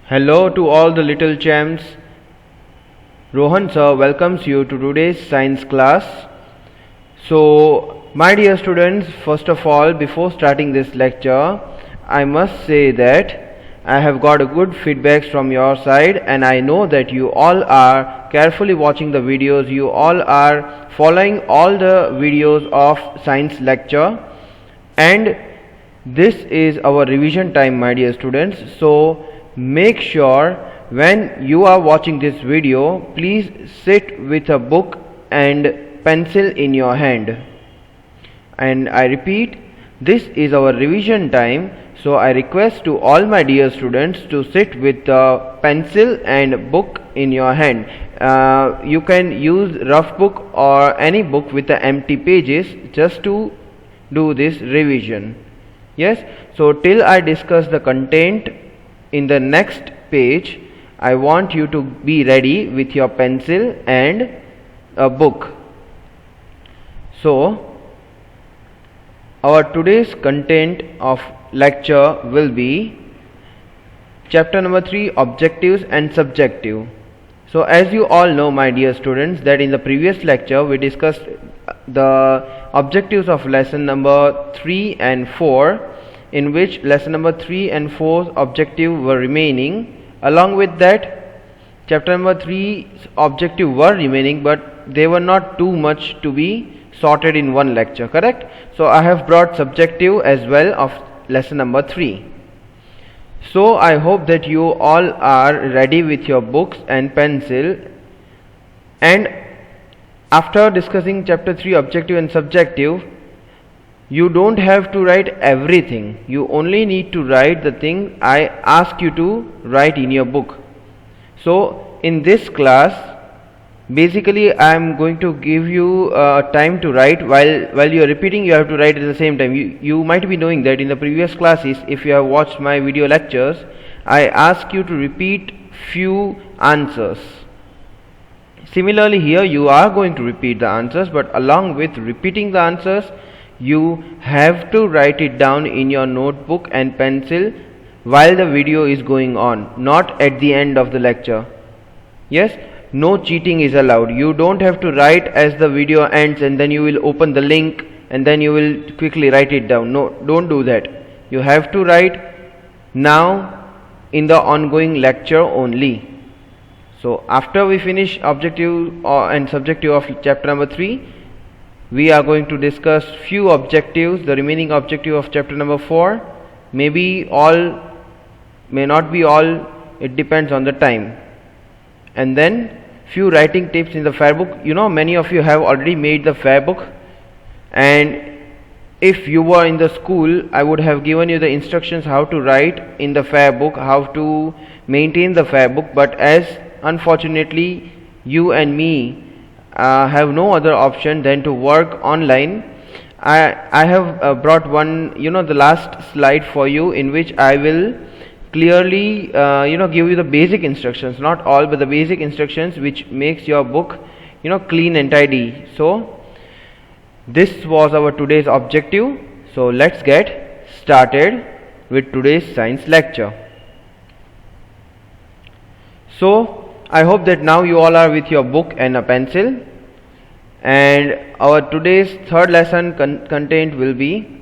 Hello to all the little champs. Rohan sir welcomes you to today's science class. So, my dear students, first of all, before starting this lecture, I must say that I have got a good feedbacks from your side, and I know that you all are carefully watching the videos, you all are following all the videos of science lecture, and this is our revision time, my dear students. So make sure when you are watching this video, please sit with a book and pencil in your hand. And I repeat, this is our revision time, so I request to all my dear students to sit with a pencil and book in your hand. You can use rough book or any book with the empty pages just to do this revision. Yes, so till I discuss the content in the next page, I want you to be ready with your pencil and a book. So our today's content of lecture will be chapter number 3, objectives and subjective. So as you all know, my dear students, that in the previous lecture we discussed the objectives of lesson number 3 and 4, in which lesson number 3 and 4's objective were remaining. Along with that, chapter number 3's objective were remaining, but they were not too much to be sorted in one lecture, correct? So I have brought subjective as well of lesson number 3. So I hope that you all are ready with your books and pencil, and after discussing chapter 3 objective and subjective, you don't have to write everything. You only need to write the thing I ask you to write in your book. So in this class, basically I am going to give you time to write. While you are repeating, you have to write at the same time. You might be knowing that in the previous classes, if you have watched my video lectures, I ask you to repeat few answers. Similarly here, you are going to repeat the answers, but along with repeating the answers, you have to write it down in your notebook and pencil while the video is going on, not at the end of the lecture. Yes, no cheating is allowed. You don't have to write as the video ends and then you will open the link and then you will quickly write it down. No, don't do that. You have to write now in the ongoing lecture only. So after we finish objective and subjective of chapter number 3, we are going to discuss few objectives, the remaining objective of chapter number 4. Maybe all, may not be all, it depends on the time. And then few writing tips in the fair book. You know, many of you have already made the fair book, and if you were in the school, I would have given you the instructions how to write in the fair book, how to maintain the fair book, but as unfortunately you and me have no other option than to work online, I have brought one, the last slide for you, in which I will clearly give you the basic instructions, not all, but the basic instructions which makes your book clean and tidy. So this was our today's objective. So let's get started with today's science lecture. So I hope that now you all are with your book and a pencil, and our today's third lesson content will be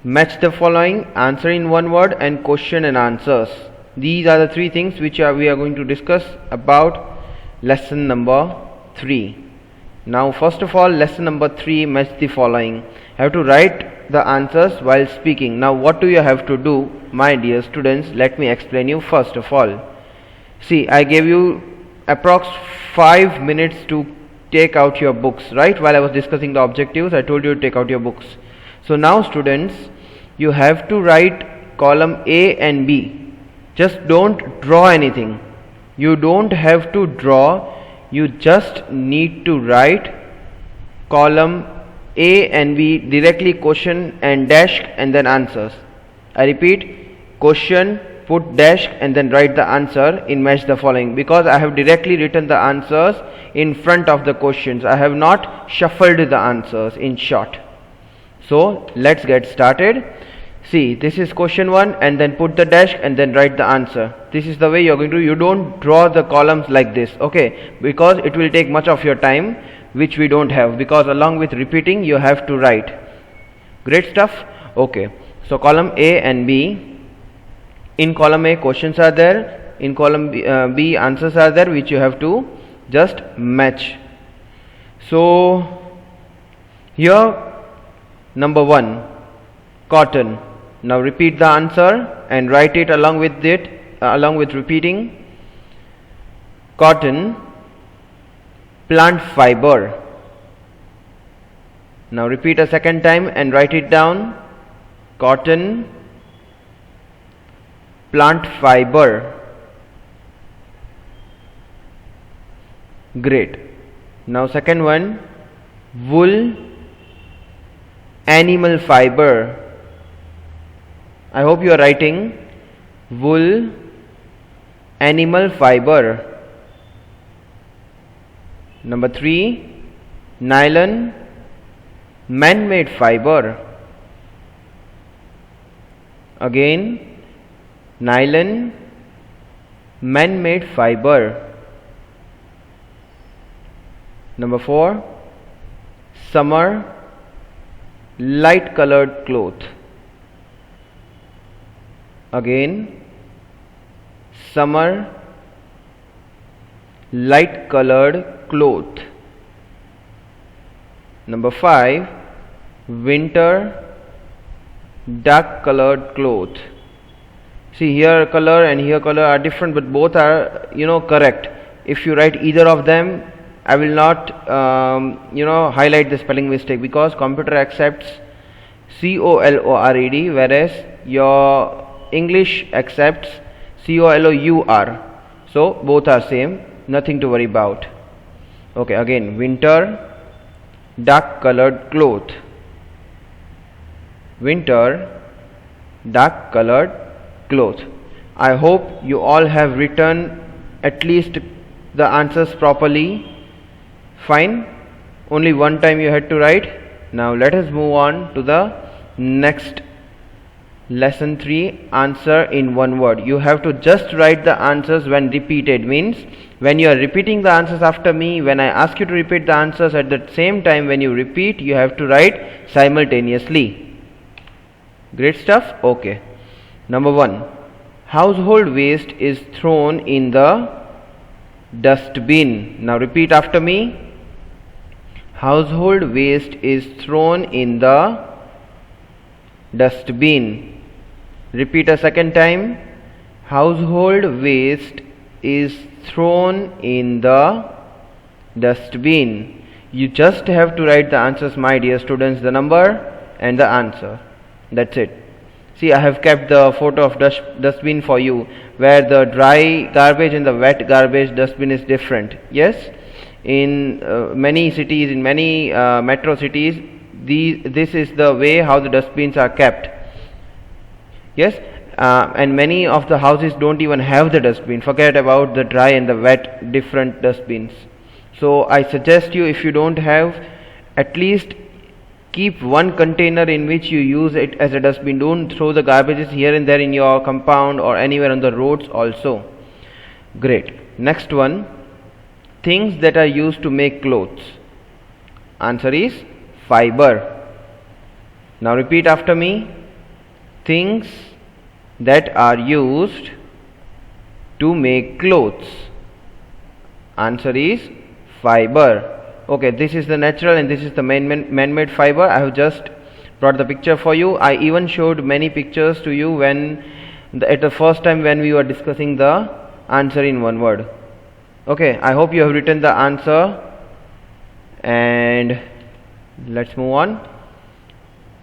match the following, answer in one word, and question and answers. These are the three things which we are going to discuss about lesson number 3. Now first of all, lesson number 3, match the following. You have to write the answers while speaking. Now what do you have to do, my dear students? Let me explain you first of all. See, I gave you approx 5 minutes to take out your books, right? While I was discussing the objectives, I told you to take out your books. So now students, you have to write column A and B. Just don't draw anything. You don't have to draw. You just need to write column A and B directly, question and dash, and then answers. I repeat, question, put dash, and then write the answer in match the following, because I have directly written the answers in front of the questions. I have not shuffled the answers, in short. So let's get started. See, this is question 1 and then put the dash and then write the answer. This is the way you're going to, you don't draw the columns like this, okay, because it will take much of your time, which we don't have, because along with repeating you have to write. Great stuff. Okay, so column A and B. In column A questions are there, in column B answers are there, which you have to just match. So here number 1, cotton. Now repeat the answer and write it along with along with repeating. Cotton, plant fiber. Now repeat a second time and write it down. Cotton, plant fiber. Great. Now second one, wool, animal fiber. I hope you are writing wool, animal fiber. Number 3, nylon, man-made fiber. Again, nylon, man-made fiber. Number 4, summer, light colored cloth. Again, summer, light colored cloth. Number 5, winter, dark colored cloth. See, here color and here color are different, but both are correct. If you write either of them, I will not highlight the spelling mistake, because computer accepts COLORED, whereas your English accepts COLOUR. So both are same, nothing to worry about. Okay, again, winter, dark colored cloth. Winter, dark colored cloth. I hope you all have written at least the answers properly. Fine, only one time you had to write. Now let us move on to the next lesson 3, answer in one word. You have to just write the answers when repeated, means when you are repeating the answers after me, when I ask you to repeat the answers, at the same time when you repeat you have to write simultaneously. Great stuff. Okay, number 1, household waste is thrown in the dustbin. Now repeat after me. Household waste is thrown in the dustbin. Repeat a second time. Household waste is thrown in the dustbin. You just have to write the answers, my dear students, the number and the answer. That's it. See, I have kept the photo of dustbin for you, where the dry garbage and the wet garbage dustbin is different. Yes, in many cities, in many metro cities, this is the way how the dustbins are kept. Yes, and many of the houses don't even have the dustbin. Forget about the dry and the wet different dustbins. So I suggest you, if you don't have, at least keep one container in which you use it as a dustbin. Don't throw the garbages here and there in your compound or anywhere on the roads also. Great. Next one, things that are used to make clothes. Answer is fiber. Now repeat after me. Things that are used to make clothes. Answer is fiber. Okay, this is the natural and this is the man-made fiber. I have just brought the picture for you. I even showed many pictures to you when at the first time when we were discussing the answer in one word. Okay, I hope you have written the answer, and let's move on.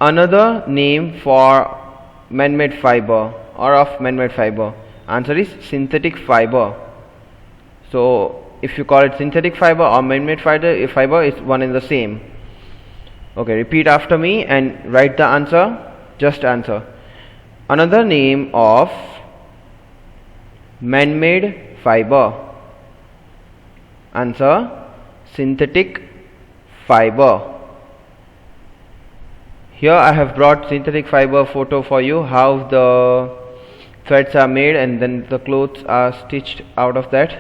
Another name for man-made fiber or of man-made fiber. Answer is synthetic fiber. So if you call it synthetic fiber or man-made fiber, is one and the same. Okay, repeat after me and write the answer. Just answer. Another name of man-made fiber. Answer, synthetic fiber. Here I have brought synthetic fiber photo for you, how the threads are made and then the clothes are stitched out of that.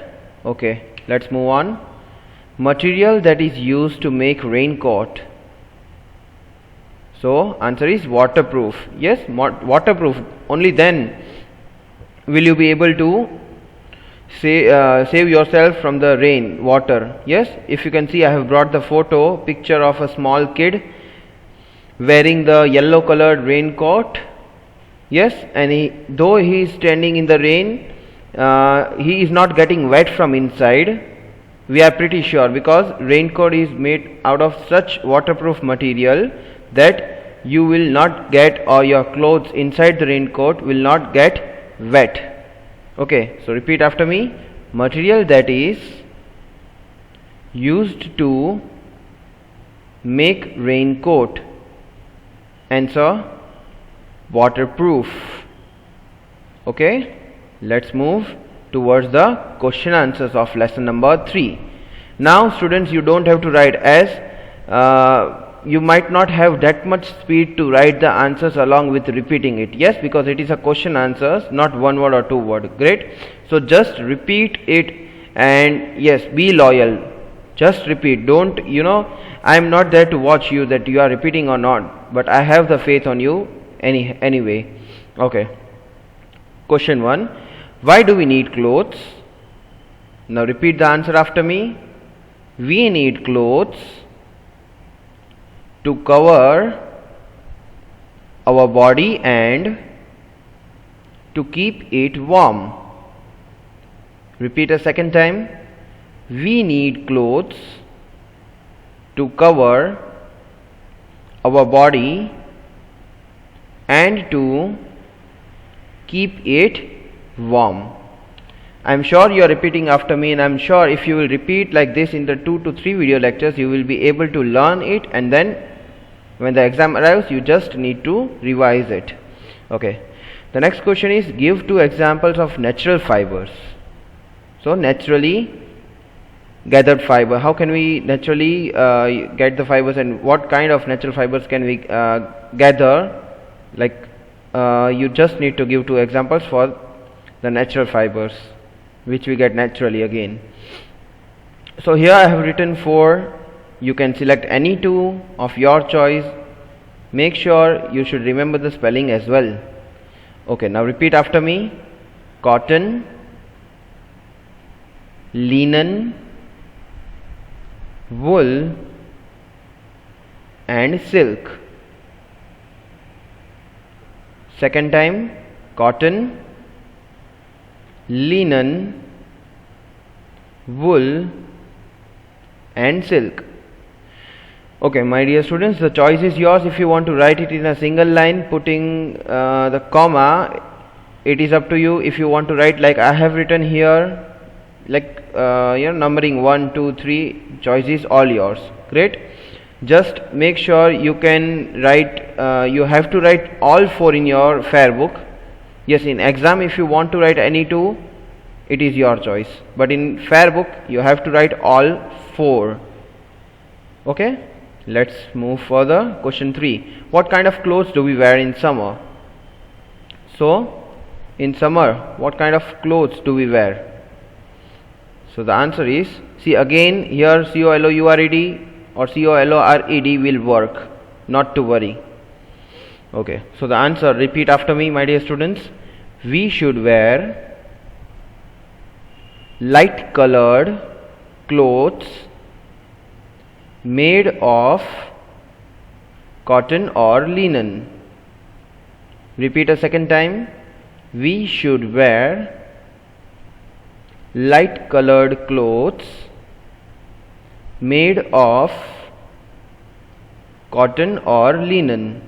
Okay, let's move on. Material that is used to make raincoat. So answer is waterproof. Yes, waterproof. Only then will you be able to save yourself from the rain water. Yes, if you can see, I have brought the picture of a small kid wearing the yellow colored raincoat. Yes, and though he is standing in the rain, he is not getting wet from inside. We are pretty sure, because raincoat is made out of such waterproof material that you will not get, or your clothes inside the raincoat will not get wet. Okay, so repeat after me. Material that is used to make raincoat. Answer, waterproof. Okay, let's move towards the question answers of lesson number 3. Now students, you don't have to write, as you might not have that much speed to write the answers along with repeating it. Yes, because it is a question answers, not one word or two word. Great. So just repeat it, and yes, be loyal. Just repeat. Don't, I am not there to watch you that you are repeating or not, but I have the faith on you anyway. Okay. Question 1. Why do we need clothes? Now repeat the answer after me. We need clothes to cover our body and to keep it warm. Repeat a second time. We need clothes to cover our body and to keep it warm. I am sure you are repeating after me, and I am sure if you will repeat like this in the 2 to 3 video lectures, you will be able to learn it, and then when the exam arrives, you just need to revise it. Okay. The next question is, give 2 examples of natural fibers. So naturally gathered fiber. How can we naturally get the fibers, and what kind of natural fibers can we gather? Like you just need to give 2 examples for the natural fibers which we get naturally again. So here I have written 4. You can select any 2 of your choice. Make sure you should remember the spelling as well. Okay, now repeat after me. Cotton, linen, wool and silk. Second time. Cotton, linen, wool and silk. Okay, my dear students, the choice is yours. If you want to write it in a single line putting the comma, it is up to you. If you want to write like I have written here, like numbering 1, 2, 3, choice is all yours. Great. Just make sure you can write, you have to write all 4 in your fair book. Yes, in exam if you want to write any 2, it is your choice, but in fair book you have to write all 4. Okay, let's move further. Question 3. What kind of clothes do we wear in summer? So in summer, what kind of clothes do we wear? So the answer is, see again here, COLOURED or COLORED will work, not to worry. Okay, so the answer, repeat after me my dear students. We should wear light colored clothes made of cotton or linen. Repeat a second time. We should wear light colored clothes made of cotton or linen.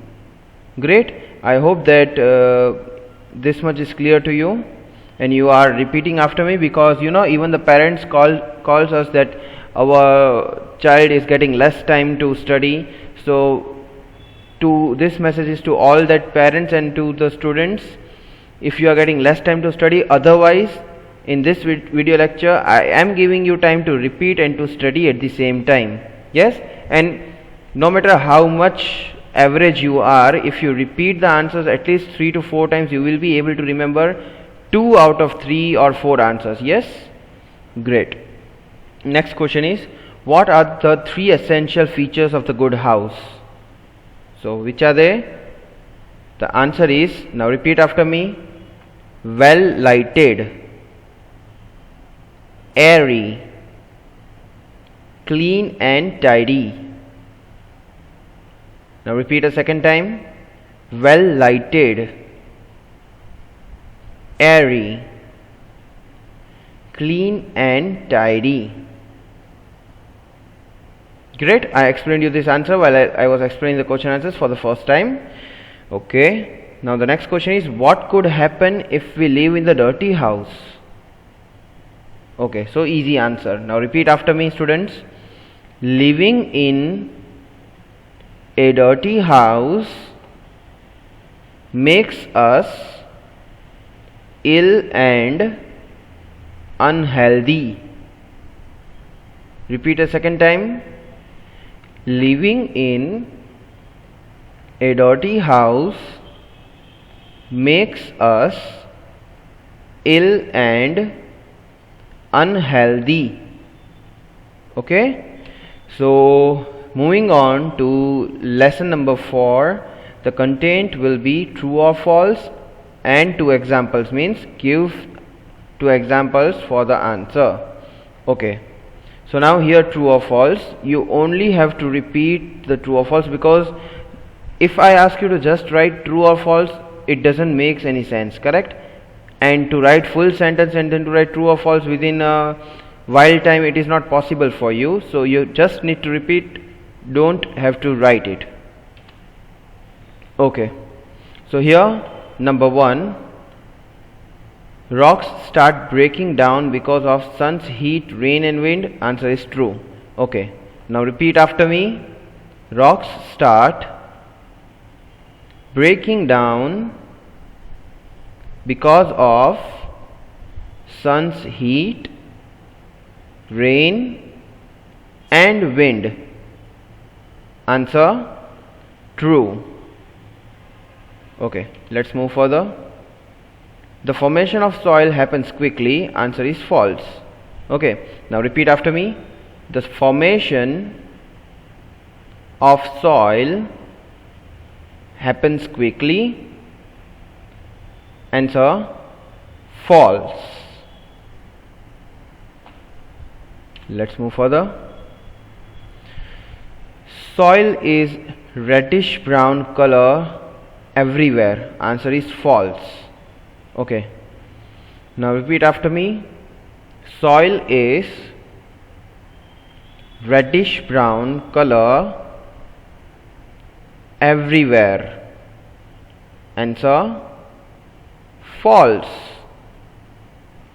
Great. I hope that this much is clear to you and you are repeating after me, because even the parents calls us that our child is getting less time to study. So this message is to all that parents and to the students. If you are getting less time to study, otherwise in this video lecture I am giving you time to repeat and to study at the same time. Yes, and no matter how much average you are, if you repeat the answers at least 3 to 4 times, you will be able to remember 2 out of 3 or 4 answers. Yes? Great. Next question is, what are the 3 essential features of the good house? So which are they? The answer is, now repeat after me, well lighted, airy, clean and tidy. Now repeat a second time, well lighted, airy, clean and tidy. Great, I explained you this answer while I was explaining the question answers for the first time. Okay, now the next question is, what could happen if we live in the dirty house? Okay, so easy answer. Now repeat after me, students. Living in a dirty house makes us ill and unhealthy. Repeat a second time. Living in a dirty house makes us ill and unhealthy. Okay, so moving on to lesson number 4, the content will be true or false and 2 examples, means give 2 examples for the answer. Okay, so now here true or false, you only have to repeat the true or false, because if I ask you to just write true or false, it doesn't make any sense, correct? And to write full sentence and then to write true or false within a while time, it is not possible for you. So you just need to repeat, don't have to write it. Okay, so here number 1, rocks start breaking down because of sun's heat, rain and wind. Answer is true. Okay, now repeat after me. Rocks start breaking down because of sun's heat, rain and wind. Answer true. Okay, let's move further. The formation of soil happens quickly. Answer is false. Okay, now repeat after me. The formation of soil happens quickly. Answer false. Let's move further. Soil is reddish brown color everywhere. Answer is false. Okay, now repeat after me. Soil is reddish brown color everywhere. Answer false,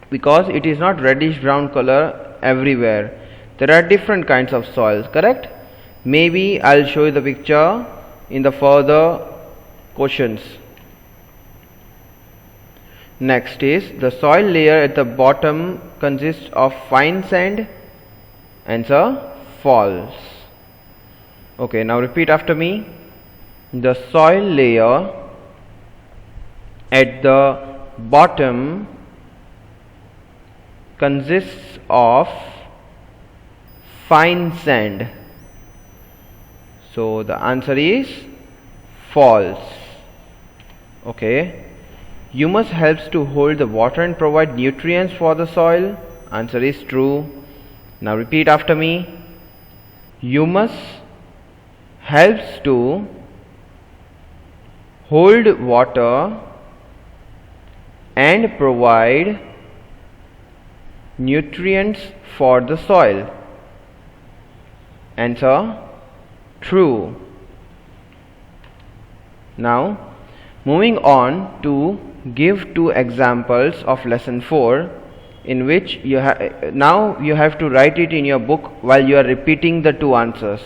because it is not reddish brown color everywhere. There are different kinds of soils, correct? Maybe I'll show you the picture in the further questions. Next is, the soil layer at the bottom consists of fine sand. Answer false. Okay, now repeat after me. The soil layer at the bottom consists of fine sand. So the answer is false. Okay, humus helps to hold the water and provide nutrients for the soil. Answer is true. Now repeat after me. Humus helps to hold water and provide nutrients for the soil. Answer true. Now moving on to give 2 examples of lesson 4, in which you now you have to write it in your book while you are repeating the 2 answers.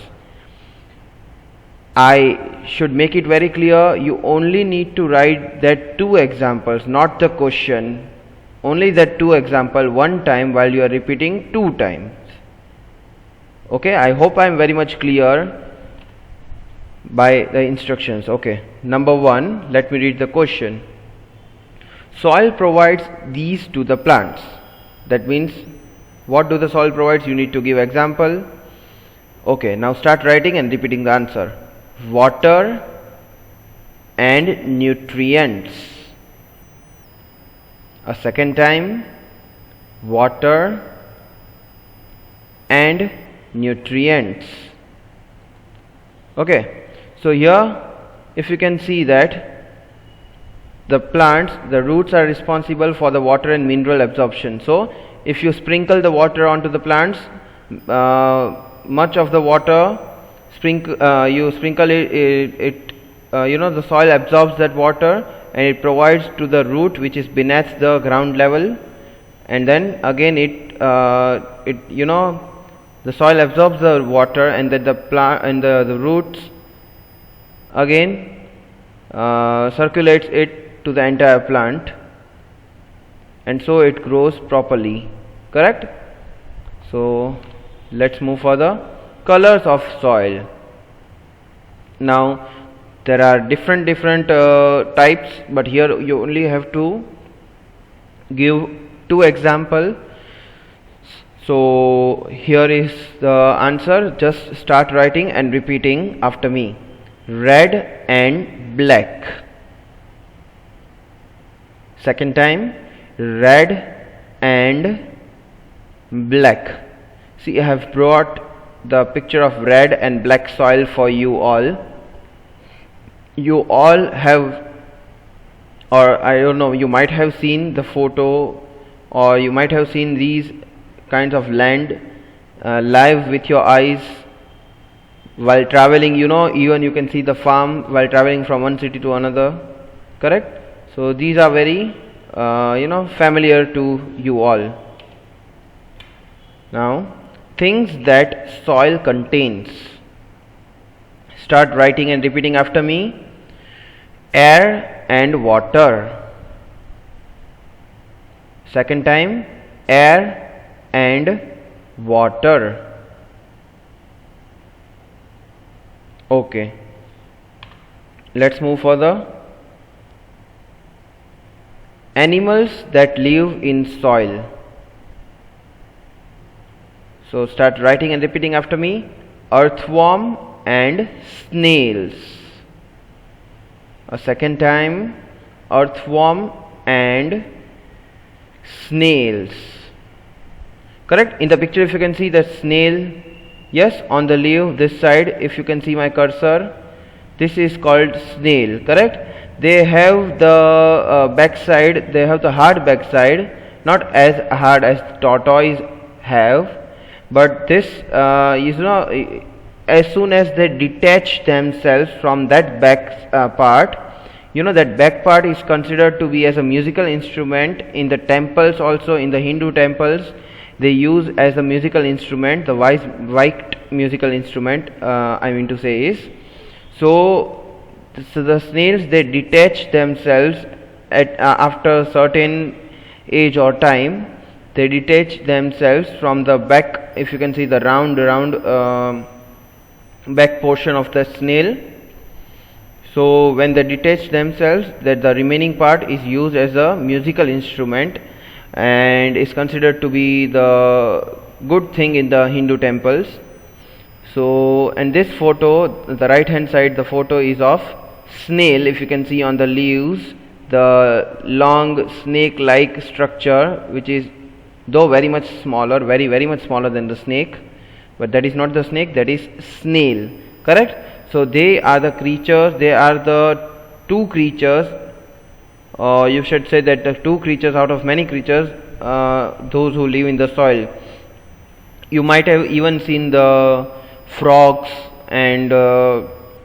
I should make it very clear, you only need to write that 2 examples, not the question. Only that 2 example one time while you are repeating 2 times. Okay, I hope I am very much clear. by the instructions. Okay, number 1, let me read the question. Soil provides these to the plants. That means, what do the soil provides? You need to give example. Okay, now start writing and repeating the answer. Water and nutrients. A second time, water and nutrients. Okay, so here if you can see that the plants, the roots are responsible for the water and mineral absorption. So if you sprinkle the water onto the plants, much of the water you sprinkle it, the soil absorbs that water and it provides to the root which is beneath the ground level, and then again the soil absorbs the water, and then the plant and the roots again circulates it to the entire plant, and so it grows properly. Correct? So let's move further. Colors of soil. Now there are different types, but here you only have to give 2 examples. So here is the answer. Just start writing and repeating after me. Red and black. Second time, red and black. See, I have brought the picture of red and black soil for you all. You all have, or I don't know, you might have seen the photo, or you might have seen these kinds of land live with your eyes while traveling. Even you can see the farm while traveling from one city to another. Correct? So these are very familiar to you all. Now, things that soil contains. Start writing and repeating after me. Air and water. Second time, air and water. Okay, let's move further. Animals that live in soil. So start writing and repeating after me. Earthworm and snails. A second time, earthworm and snails. Correct? In the picture, if you can see the snail, yes, on the leaf this side, if you can see my cursor, this is called snail. Correct? They have the backside, they have the hard backside, not as hard as tortoise have, but this as soon as they detach themselves from that back part, that back part is considered to be as a musical instrument in the temples. Also in the Hindu temples they use as a musical instrument, the white musical instrument, I mean to say is. So the snails, they detach themselves after a certain age or time. They detach themselves from the back, if you can see the round back portion of the snail. So when they detach themselves, that the remaining part is used as a musical instrument and is considered to be the good thing in the Hindu temples. So, and this photo, the right hand side, the photo is of snail. If you can see on the leaves, the long snake like structure, which is though very much smaller, very much smaller than the snake, but that is not the snake, that is snail. Correct? So they are the creatures, they are the 2 creatures, or you should say that the 2 creatures out of many creatures, those who live in the soil. You might have even seen the frogs and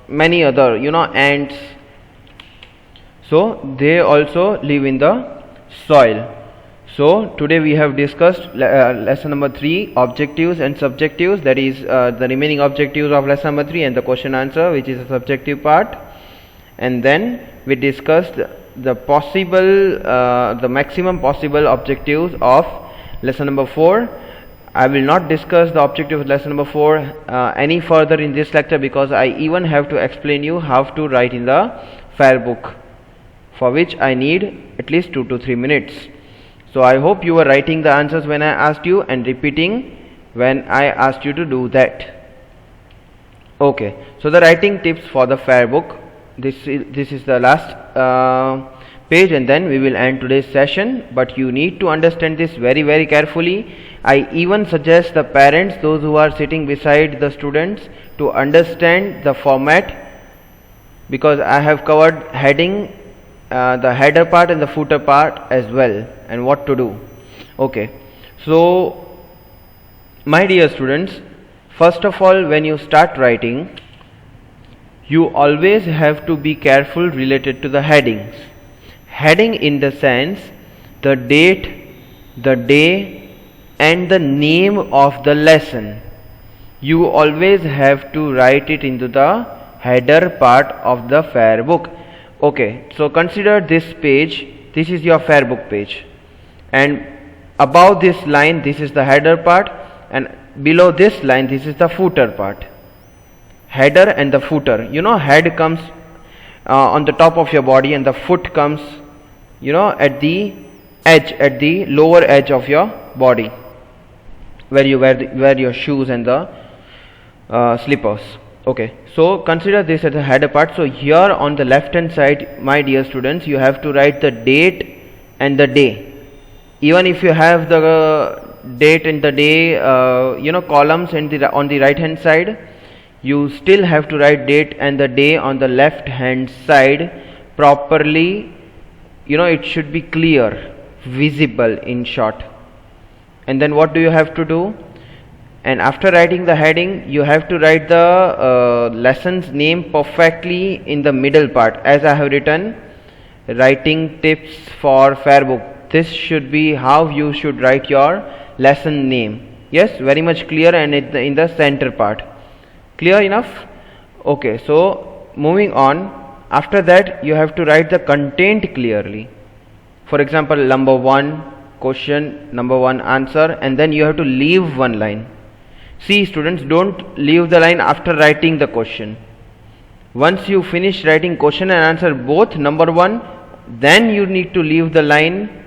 many other, ants. So they also live in the soil. So today we have discussed lesson number 3, objectives and subjectives, that is the remaining objectives of lesson number 3 and the question answer, which is the subjective part. And then we discussed the possible, the maximum possible objectives of lesson number 4. I will not discuss the objective of lesson number 4 any further in this lecture, because I even have to explain you how to write in the fair book, for which I need at least 2 to 3 minutes. So I hope you were writing the answers when I asked you and repeating when I asked you to do that. Okay, so the writing tips for the fair book. This is the last page, and then we will end today's session. But you need to understand this very carefully. I even suggest the parents, those who are sitting beside the students, to understand the format, because I have covered heading, the header part and the footer part as well, and what to do. Okay, so my dear students, first of all, when you start writing, you always have to be careful related to the headings. Heading in the sense, the date, the day, and the name of the lesson. You always have to write it into the header part of the fair book. Okay, so consider this page. This is your fair book page, and above this line, this is the header part, and below this line, this is the footer part. Header and the footer. You know, head comes on the top of your body, and the foot comes, you know, at the edge, at the lower edge of your body, where you wear your shoes and the slippers. Okay, so consider this as the header part. So here on the left hand side, my dear students, you have to write the date and the day. Even if you have the date and the day columns on the right hand side, you still have to write date and the day on the left hand side properly. You know, it should be clear, visible, in short. And then what do you have to do? And after writing the heading, you have to write the lesson's name perfectly in the middle part, as I have written writing tips for fair book. This should be how you should write your lesson name. Yes, very much clear, and in the center part. Clear enough? Okay, so moving on. After that, you have to write the content clearly. For example, number 1 question, number 1 answer, and then you have to leave one line. See, students, don't leave the line after writing the question. Once you finish writing question and answer both, number 1, then you need to leave the line,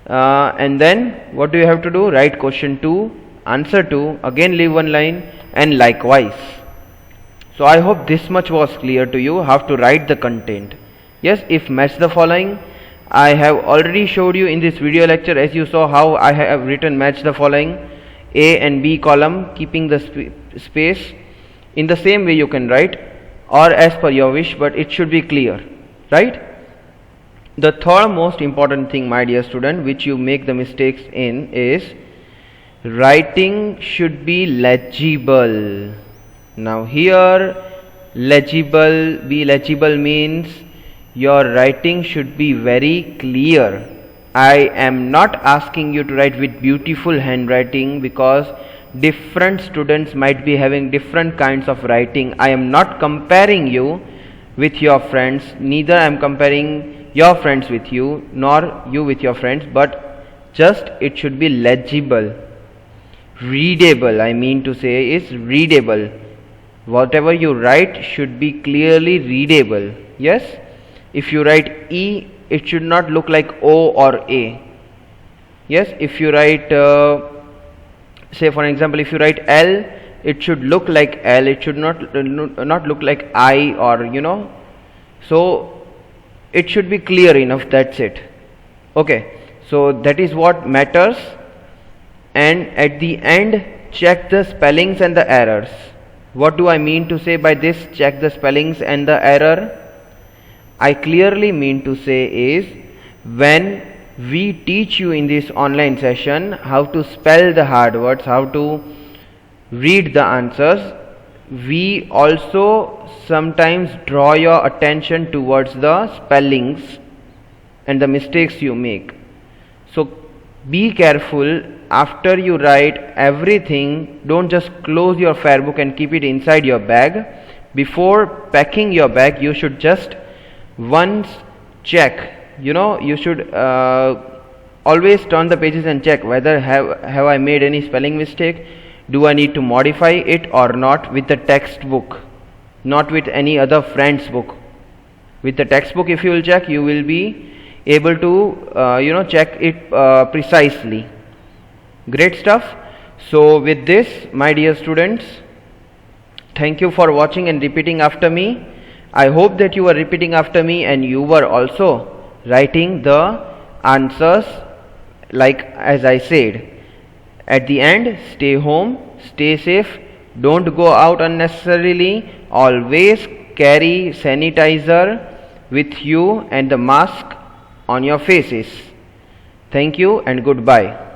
and then what do you have to do? Write question 2, answer 2, again leave one line, and likewise. So I hope this much was clear to you, how to write the content. Yes, if match the following, I have already showed you in this video lecture, as you saw how I have written match the following, A and B column, keeping the space. In the same way you can write, or as per your wish, but it should be clear, right? The third most important thing, my dear student, which you make the mistakes in, is writing should be legible. Now here, be legible means your writing should be very clear. I am not asking you to write with beautiful handwriting, because different students might be having different kinds of writing. I am not comparing you with your friends, neither I am comparing your friends with you, nor you with your friends, but just it should be legible. Readable, I mean to say, is readable. Whatever you write should be clearly readable. Yes, if you write E, it should not look like O or A. Yes, if you write say for example, if you write L, it should look like L, it should not look like I, or you know. So it should be clear enough, that's it. Okay, so that is what matters. And at the end, check the spellings and the errors. What do I mean to say by this, check the spellings and the error? I clearly mean to say is, when we teach you in this online session how to spell the hard words, how to read the answers, we also sometimes draw your attention towards the spellings and the mistakes you make. So be careful. After you write everything, don't just close your fair book and keep it inside your bag. Before packing your bag, you should just once check, you should always turn the pages and check whether have I made any spelling mistake, do I need to modify it or not with the textbook, not with any other friend's book. With the textbook, if you will check, you will be able to check it precisely. Great stuff. So with this, my dear students, thank you for watching and repeating after me. I hope that you were repeating after me and you were also writing the answers like as I said. At the end, stay home, stay safe, don't go out unnecessarily, always carry sanitizer with you and the mask on your faces. Thank you and goodbye.